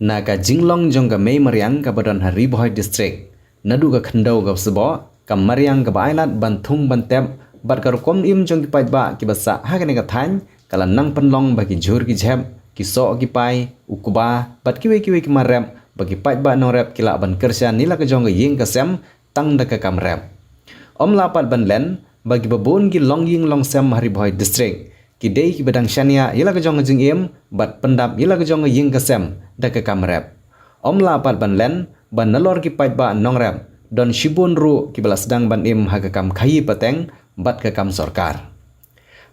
naga jinglong jong ga mei mariang ka badon hari boy district nadu ga khandau ga sebo ka mariang ga bailat banthung bantep bat kar kom im jong ki pai ba ki basa ha ga ne ga than kala nang panlong bagi jur ki jhep ki so ki pai ukuba bat ki we ki marep bagi pai ba no rep kila ban kerja nila ka jong ga ying ka sem tang da ka kam rep om lapat ban len bagi babun ki long ying long sem hari boy district ki dei ki badang shania yila ka jong ga jing im bat pendap yila ka jong ga ying ka sem da ka kam rep om lapat ban len ban nalor ki pai ba nong rep don shibun ru ki balas dang ban im ha ka kam khayi pateng bat ka kam sarkar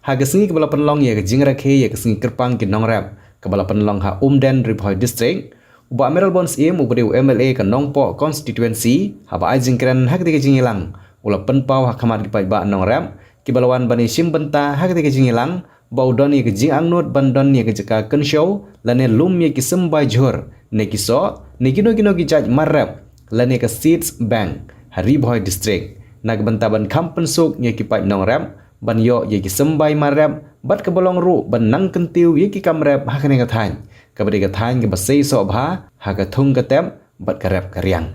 ha ga singi ki bala penlong ye ka jingra khe ye ka singi kerpang ki nong rep ka bala penlong ha umden riboy district uba meral bons im ubri MLA ka nongpo constituency ha ba ai jingkran ha ka jingilang ula penpau ha khamat ki pai ba nong rep ki balawan bani simbenta ha ka jingilang bau don ye ka jing angnot ban don ye ka jaka kan show lane lum ye ki sembai jhur ne ki so ne kino ki jaj marrep lane ka seeds bank hari boy district nag banta ban kampen suk ye ki pai nong rep ban yo ye ki sembai marrep bat ka bolong ru ban nang kentiu ye ki kam rep ha ka ne ka than ka bari ka than ke basei so bha ha ka thung ka tem bat ka rep ka riang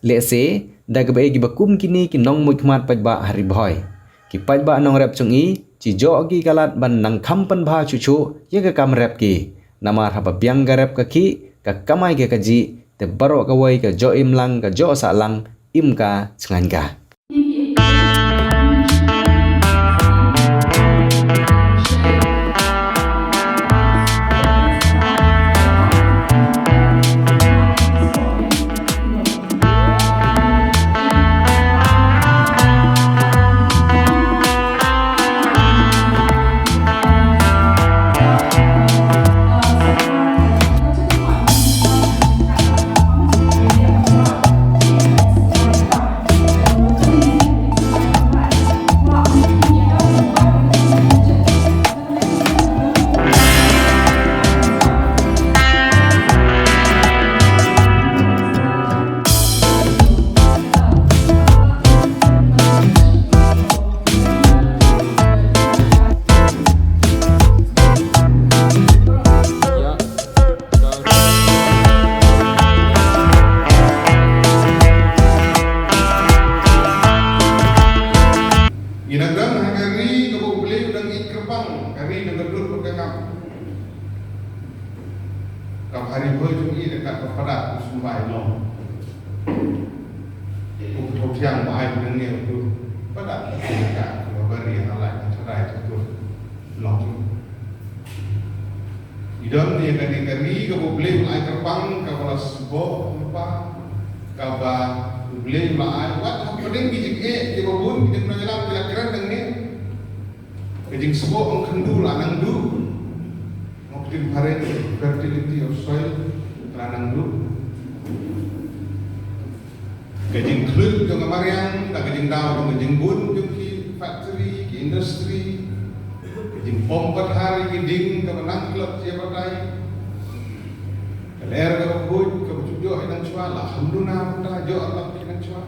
le se dag ba gi bakum kini ki nong mukmat pai ba hari boy ki pai ba nong rep chung i ci jo gi kalat ban nang kampan bha chuchu ye ka kam rep ki namar ha ba biang ga rep ka ki ka kamai ke ka ji te baro ka wai ka jo im lang ka jo sa lang im ka chngan ka hari boy chung i dekat kepada sumbai long untuk yang baik dengan itu pada dekat beri halai cerai itu long idam dia kari ke boleh mulai terbang ke bola sebuah lupa kaba boleh mulai wat penting bijik dia babun kita menjelang kira-kira dengan bijik sebuah angkendu lanang du mungkin fertility of soil lanang du kejing klut jong mariang tak kejing daw jong kejing bun jong ki factory ki industry kejing pompat hari kejing ke menang klub siapa tai keler ke bud ke bujo nang chua alhamdulillah ta jo Allah ki nang chua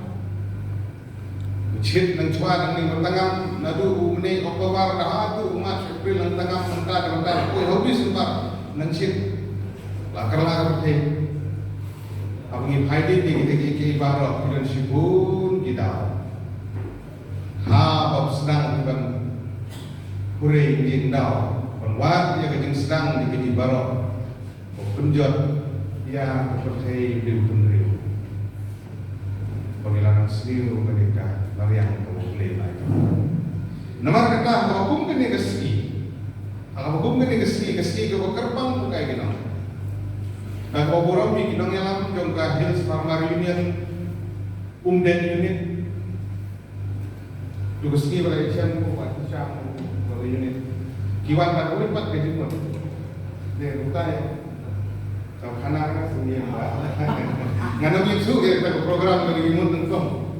chit nang chua nang ni bertangam nadu umne oktober dah tu umat April nang tangam mentah koi habis sempat nang chit lakar the apngi phaide ni ke barok kiran sibun kita ha bab sedang ban pure din daw penwat ya kejing sedang di ke barok penjot ya seperti di penriu panggilan seriu mereka mariang boleh lah itu nomor kata hukum kene keski kalau hukum kene keski ke kerpang bukai gitu. Nah, kalau di Kinong Yalam, Jongka Hills Farmer Union, Umden Unit, juga sini pada Isian, buat Isian, pada unit. Kiwan tak boleh buat kerja pun. Dia buka ya. Kalau kanak kan sendiri. Nganong itu ya program bagi imun tentang.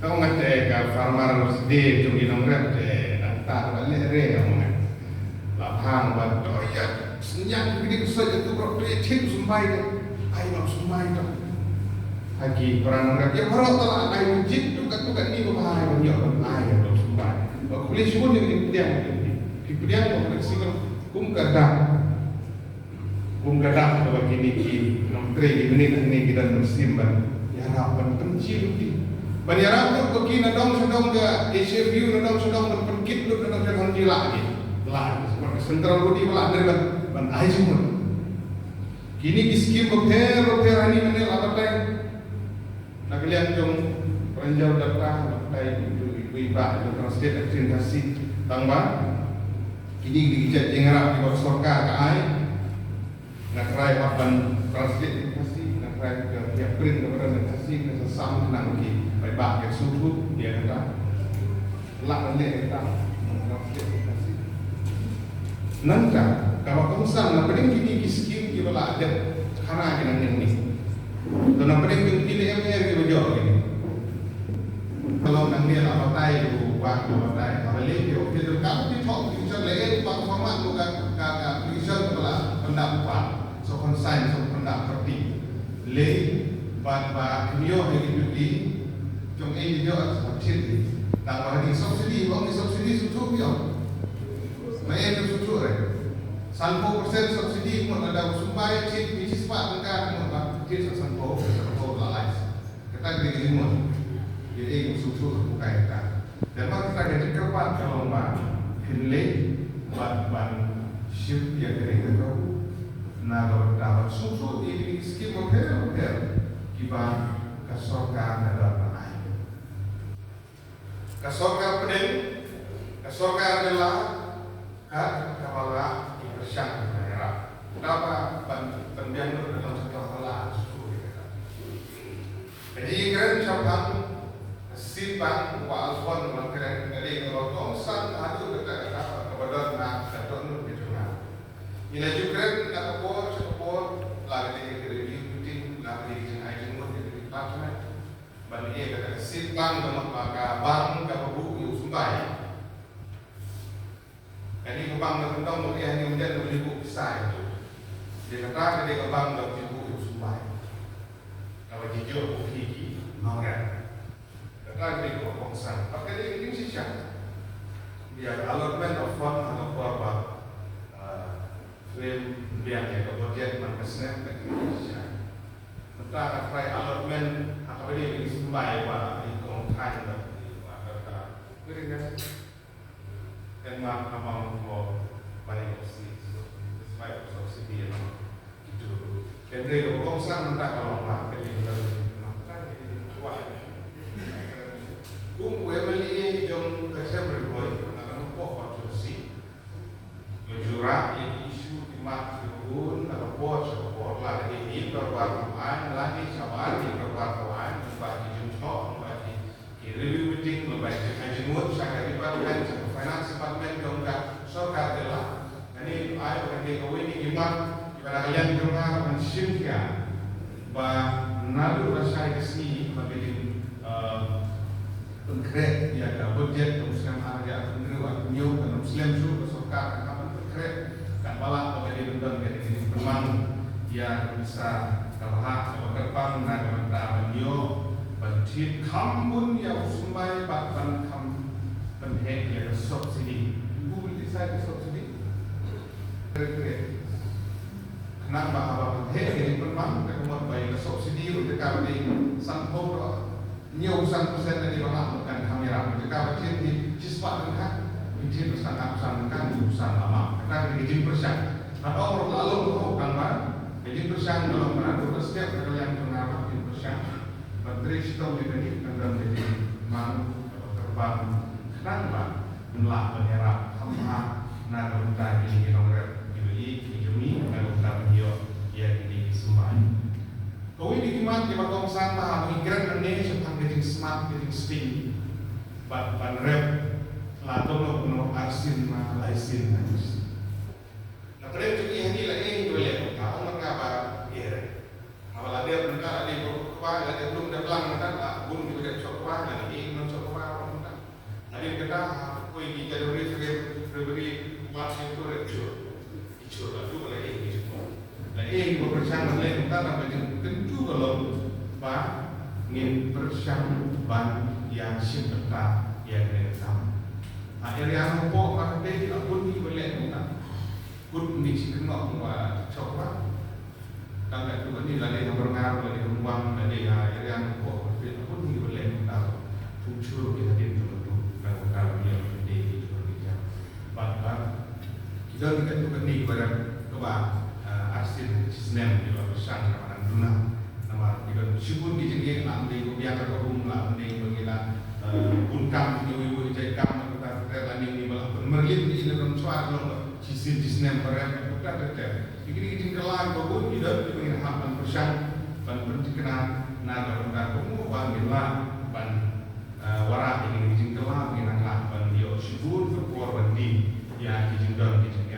Kau ngate ke farmer day jom Kinong Rep deh, tak balik deh kamu. Lapang buat doya. Senyap begini saja tu berapa tim sumbai kan, ayo sumbai kan. Hagi peran orang dia baru telah ayo jid tu kan ni bahaya banyak ayo sumbai. Kulit semua yang dipiang, dipiang orang sih kum kerja. kadang kalau kini menteri di menit ini kita muslim ya harapan pencil ban ya harapan bagi nadong sedang ke Asia View nadong sedang berpikir lu nadong sedang lagi seperti sentral budi belah dari ban semua kini kiskim hotel ini menel apa tay nak lihat jom peranjau data tay itu iba itu translate aksentasi tambah kini dijat jengarap di bawah sorka ke ai nak rai papan translate kasih nak rai ke tiap print kepada nak kasih ke sesam tenang lagi baik bak yang subuh dia kata lak lelek kata translate kasih nanti kalau kamu sang nak paling kini kiskim kita lah ada karena kita yang ni dan nak paling kini MR kita jauh ini kalau nang dia lah patai tu waktu patai kalau lagi kita kamu di top kita lagi pak format tu kan kita belah pendapat so konsen so pendapat le ba kniyo hai di jong ai dia subsidi tang ba di subsidi sutu yo mai itu sutu re 30% subsidi mo ada sumbai chip which is part ka mo ba chip sa sanpo la life kata di mo jadi sutu bukai ka dan maka kita jadi kerpat kalau ba hinle ban shift ya kere ka na dapat susu ini skip hotel kiba kasoka ada panai kasoka adalah kepala ipersyang daerah kenapa pendiam dalam sekolah susu jadi keren cabang simpang walaupun keren dari kalau tongsan ada kata kepada nak kata nilai juga nak support lagi di review meeting lagi di ajang di department bagi kata simpang dengan maka barang kabu yang sumbai jadi kebang tentang mungkin yang menjadi ribu besar itu dia kata dia kebang dan ribu yang sumbai kalau jujur bukti mengenai kata dia kebangsan pakai dia ini sih dia allotment of fund atau apa frame biar ya kemudian mengkesnya Indonesia. Tentang apa allotment apa ini sumbai wa ikongkai dan kira-kira dan apa mau banyak opsi sesuai subsidi itu. Dan dari kongsan entah kalau nak jadi kita kuat. Emily jom kerja berbuat akan pokok solusi. Jurah ini mat turun atau support lagi ini perwartaan lagi sabar di perwartaan bagi jumlah bagi review meeting bagi ajemut saya dipakai finance department dongkak sorkar adalah ini ayo bagi kau ini iman ibarat kalian dengar mensimkan bahwa nalu rasa kesini bagi konkret ya ada budget muslim ada penerima new muslim su sorkar akan konkret kan malah menjadi tentang jadi memang yang bisa kalahak kalau terbang dan mentah menyo bertit kampun yang sumbai bahkan kam penhek yang subsidi Google desain subsidi kenapa apa penhek yang memang kemudian bayi subsidi untuk kami sampul nyo 1% dari mana bukan kamera untuk kami di cispa dengan izin bersama kan urusan lama kita izin bersama atau orang lalu bukan pak izin bersama dalam mengatur setiap kalian mengarah izin bersama menteri sistem ini akan menjadi malu terbang kenapa menolak menyerap sama nak minta ini nomor ini kalau kita video ya ini semua kau ini kimat di bawah sama migran ini sedang getting smart getting sting ban rep lato no arsin ma laisin najis na pare tu ini la ini boleh kau mengapa ere awal dia bentar ada berkuah ada belum ada pelang kan bun juga ada berkuah dan ini non berkuah kan ada kita koi di jalur beri masih tu itu lalu boleh ini nah ini bersama lain kita namanya tentu kalau pak ingin bersama yang simpata yang sama akhirnya aku pun pakai dia pun ni boleh kita pun ni sih kena buat coba kalau itu kan ini lagi yang berpengaruh lagi kembang lagi yang kok pun ini boleh tahu funcur kita di itu kalau dia di Indonesia bahkan kita tidak tuh ini pada kebak arsin sistem di luar pesan nama duna nama kita syukur di sini nanti biasa kau lah nanti mengira bunkam di ibu jadi kam kita lagi ini malah merlin di dalam suara loh sistem mereka kita tetap ini kelar bagus tidak dengan harapan persen dan berkenaan naga kamu bangkitlah ban warak ini izin kelar dengan harapan dia syukur berkorban di ya izin dan izin